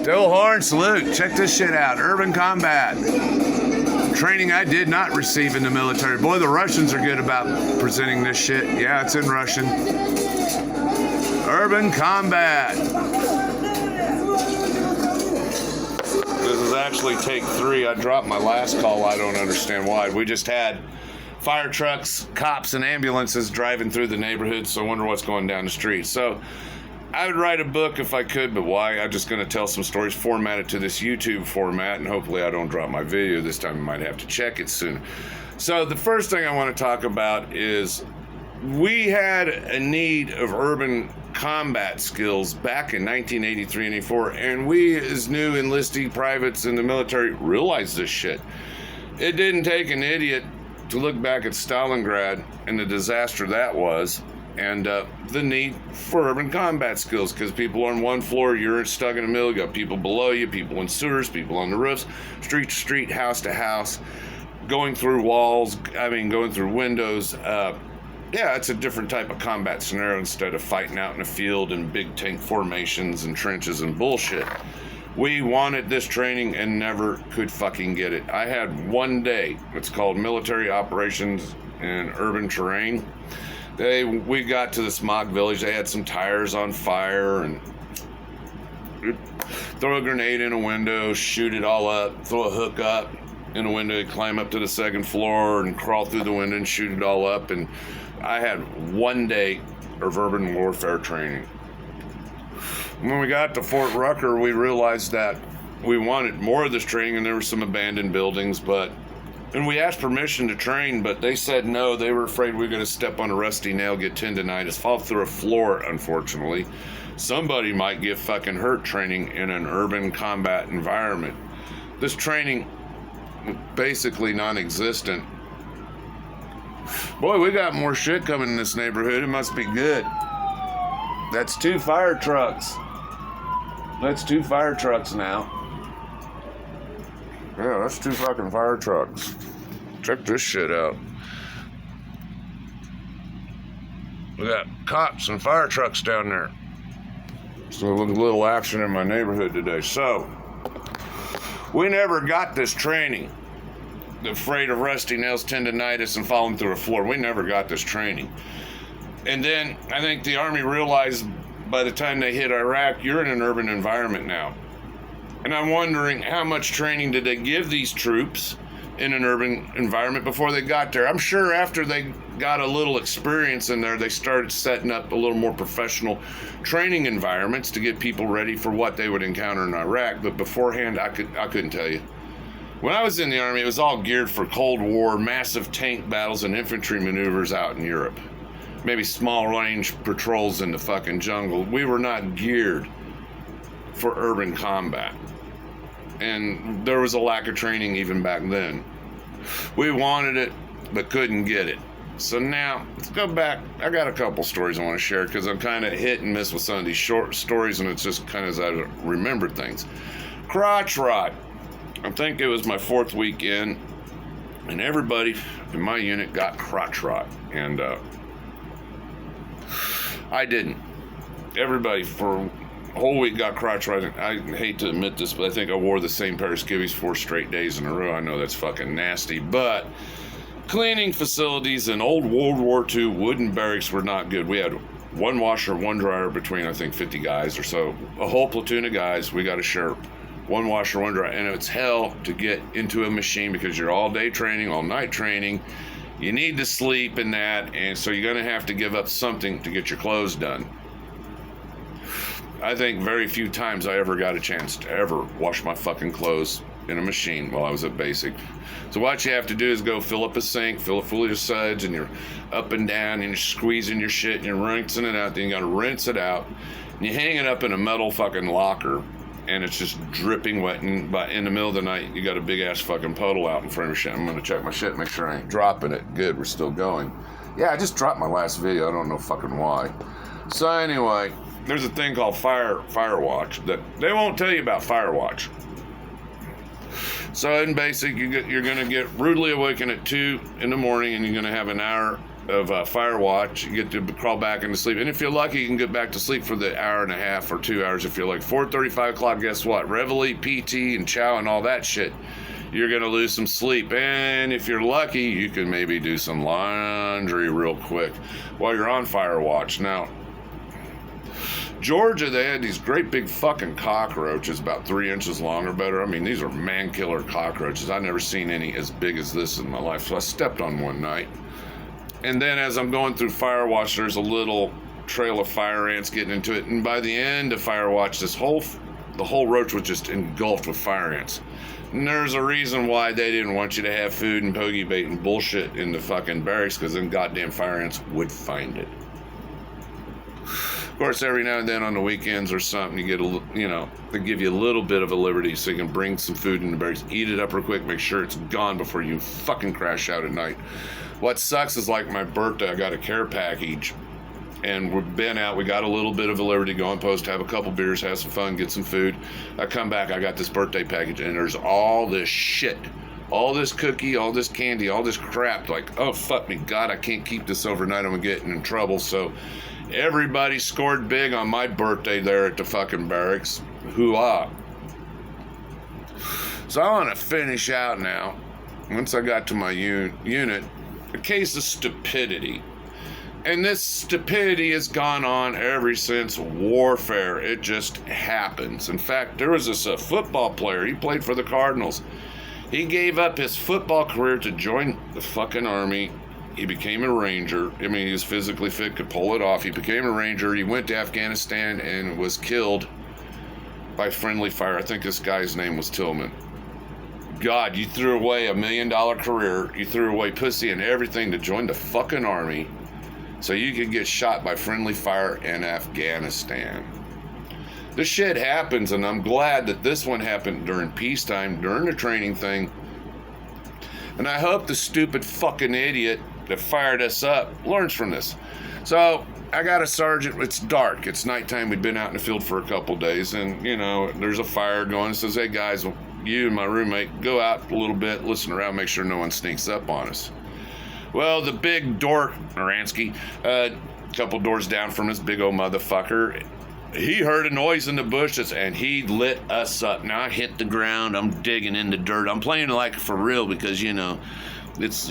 Dill Horn, salute. Check this shit out. Urban combat. Training I did not receive in the military. Boy, the Russians are good about presenting this shit. Yeah, it's in Russian. Urban combat. This is actually take 3. I dropped my last call. I don't understand why. We just had fire trucks, cops, and ambulances driving through the neighborhood, so I wonder what's going down the street. So I would write a book if I could, but why? I'm just going to tell some stories formatted to this YouTube format, and hopefully I don't drop my video this time. I might have to check it soon. So the first thing I want to talk about is we had a need of urban combat skills back in 1983 and 84, and we as new enlistee privates in the military realized this shit. It didn't take an idiot to look back at Stalingrad and the disaster that was, and the need for urban combat skills, because people on one floor, you're stuck in the middle, you got people below you, people in sewers, people on the roofs, street to street, house to house, going through walls, going through windows. Yeah, it's a different type of combat scenario instead of fighting out in the field in big tank formations and trenches and bullshit. We wanted this training and never could fucking get it. I had one day, it's called Military Operations in Urban Terrain. We got to the smog village, they had some tires on fire, and throw a grenade in a window, shoot it all up, throw a hook up in a window, climb up to the second floor and crawl through the window and shoot it all up. And I had one day of urban warfare training. When we got to Fort Rucker, we realized that we wanted more of this training, and there were some abandoned buildings, and we asked permission to train, but they said no. They were afraid we were going to step on a rusty nail, get tendonitis, fall through a floor, unfortunately. Somebody might get fucking hurt training in an urban combat environment. This training was basically non-existent. Boy, we got more shit coming in this neighborhood. It must be good. That's 2 fire trucks. That's 2 fire trucks now. Yeah, that's 2 fucking fire trucks. Check this shit out. We got cops and fire trucks down there. So a little action in my neighborhood today. So, we never got this training. Afraid of rusty nails, tendonitis, and falling through a floor. We never got this training. And then I think the Army realized by the time they hit Iraq, you're in an urban environment now. And I'm wondering how much training did they give these troops in an urban environment before they got there? I'm sure after they got a little experience in there, they started setting up a little more professional training environments to get people ready for what they would encounter in Iraq. But beforehand, I couldn't tell you. When I was in the Army, it was all geared for Cold War, massive tank battles and infantry maneuvers out in Europe. Maybe small range patrols in the fucking jungle. We were not geared for urban combat. And there was a lack of training even back then. We wanted it, but couldn't get it. So now, let's go back. I got a couple stories I want to share, because I'm kind of hit and miss with some of these short stories, and it's just kind of as I remembered things. Crotch rot. I think it was my 4th week in, and everybody in my unit got crotch rot, and I didn't. Everybody for a whole week got crotch rot. I hate to admit this, but I think I wore the same pair of skivvies 4 straight days in a row. I know that's fucking nasty, but cleaning facilities in old World War II wooden barracks were not good. We had 1 washer, 1 dryer between, I think, 50 guys or so. A whole platoon of guys, we got to share 1 washer, 1 dryer, and it's hell to get into a machine because you're all day training, all night training. You need to sleep in that, and so you're going to have to give up something to get your clothes done. I think very few times I ever got a chance to ever wash my fucking clothes in a machine while I was at basic. So what you have to do is go fill up a sink, fill it full of suds, and you're up and down, and you're squeezing your shit, and you're rinsing it out, then you got to rinse it out, and you hang it up in a metal fucking locker, and it's just dripping wet, and in the middle of the night, you got a big-ass fucking puddle out in front of your shit. I'm going to check my shit, make sure I ain't dropping it. Good, we're still going. Yeah, I just dropped my last video. I don't know fucking why. So anyway, there's a thing called Firewatch that they won't tell you about Firewatch. So in basic, you're going to get rudely awakened at 2 in the morning, and you're going to have an hour of fire watch. You get to crawl back into sleep. And if you're lucky, you can get back to sleep for the hour and a half or 2 hours. If you're like 4:30, 5 o'clock, guess what? Reveille, PT, and chow and all that shit. You're going to lose some sleep. And if you're lucky, you can maybe do some laundry real quick while you're on fire watch. Now, Georgia, they had these great big fucking cockroaches, about 3 inches long or better. I mean, these are man-killer cockroaches. I've never seen any as big as this in my life. So I stepped on one night. And then as I'm going through fire watch, there's a little trail of fire ants getting into it. And by the end of fire watch, the whole roach was just engulfed with fire ants. And there's a reason why they didn't want you to have food and pokey bait and bullshit in the fucking barracks, because then goddamn fire ants would find it. Of course, every now and then on the weekends or something, you get they give you a little bit of a liberty so you can bring some food in the barracks, eat it up real quick, make sure it's gone before you fucking crash out at night. What sucks is like my birthday, I got a care package, and we've been out, we got a little bit of a liberty, go on post, have a couple beers, have some fun, get some food. I come back, I got this birthday package, and there's all this shit, all this cookie, all this candy, all this crap, like, oh, fuck me, God, I can't keep this overnight, I'm getting in trouble. So everybody scored big on my birthday there at the fucking barracks. Hoo-ah. So I want to finish out now, once I got to my unit, a case of stupidity. And this stupidity has gone on ever since warfare. It just happens. In fact, there was this football player. He played for the Cardinals. He gave up his football career to join the fucking Army. He became a Ranger. I mean, he was physically fit, could pull it off. He became a Ranger. He went to Afghanistan and was killed by friendly fire. I think this guy's name was Tillman. God, you threw away $1 million career. You threw away pussy and everything to join the fucking Army so you could get shot by friendly fire in Afghanistan. This shit happens, and I'm glad that this one happened during peacetime, during the training thing. And I hope the stupid fucking idiot that fired us up learns from this. So I got a sergeant. It's dark. It's nighttime. We'd been out in the field for a couple days, and there's a fire going. It says, "Hey guys, you and my roommate go out a little bit, listen around, make sure no one sneaks up on us." Well, the big dork, Aransky, a couple doors down from this big old motherfucker, he heard a noise in the bushes and he lit us up. Now I hit the ground. I'm digging in the dirt. I'm playing like for real because it's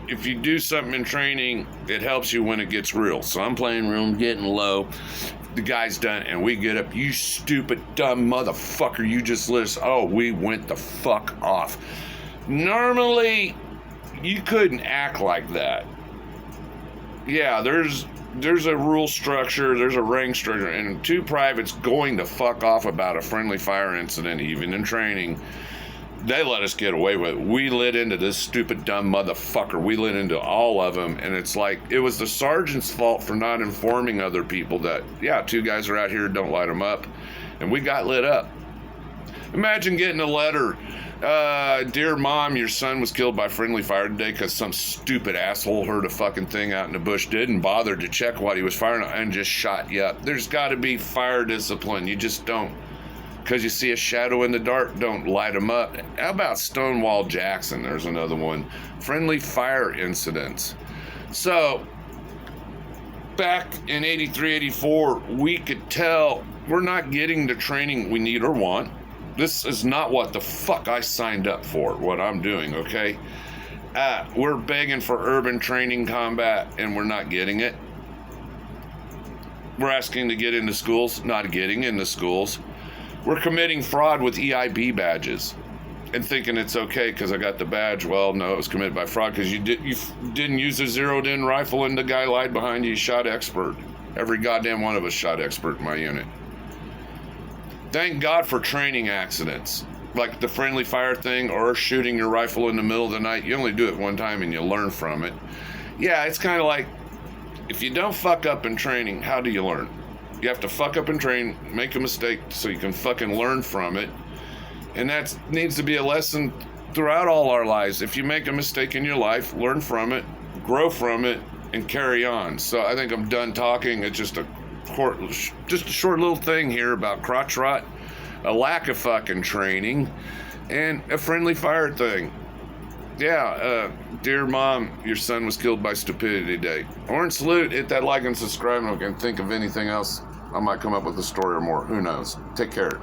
if you do something in training, it helps you when it gets real. So I'm playing real, I'm getting low. The guy's done, and we get up. You stupid, dumb motherfucker, you just listen. Oh, we went the fuck off. Normally, you couldn't act like that. Yeah, there's a rule structure, there's a rank structure, and two privates going to fuck off about a friendly fire incident, even in training, they let us get away with it. We lit into this stupid, dumb motherfucker. We lit into all of them, and it's like, it was the sergeant's fault for not informing other people that, yeah, two guys are out here, don't light them up, and we got lit up. Imagine getting a letter, "Dear Mom, your son was killed by friendly fire today because some stupid asshole heard a fucking thing out in the bush, didn't bother to check what he was firing on, and just shot you up." There's got to be fire discipline. You just don't. Because you see a shadow in the dark, don't light them up. How about Stonewall Jackson? There's another one. Friendly fire incidents. So, back in 83, 84, we could tell we're not getting the training we need or want. This is not what the fuck I signed up for, what I'm doing, okay? We're begging for urban training combat, and we're not getting it. We're asking to get into schools, not getting into schools. We're committing fraud with EIB badges and thinking it's okay because I got the badge. Well, no, it was committed by fraud because you didn't use a zeroed-in rifle and the guy lied behind you. Shot expert. Every goddamn one of us shot expert in my unit. Thank God for training accidents, like the friendly fire thing or shooting your rifle in the middle of the night. You only do it one time and you learn from it. Yeah, it's kind of like, if you don't fuck up in training, how do you learn? You have to fuck up and train, make a mistake so you can fucking learn from it. And that needs to be a lesson throughout all our lives. If you make a mistake in your life, learn from it, grow from it, and carry on. So I think I'm done talking. It's just a short little thing here about crotch rot, a lack of fucking training, and a friendly fire thing. dear mom, your son was killed by stupidity today. Orange salute, hit that like and subscribe, and I can think of anything else. I might come up with a story or more. Who knows? Take care.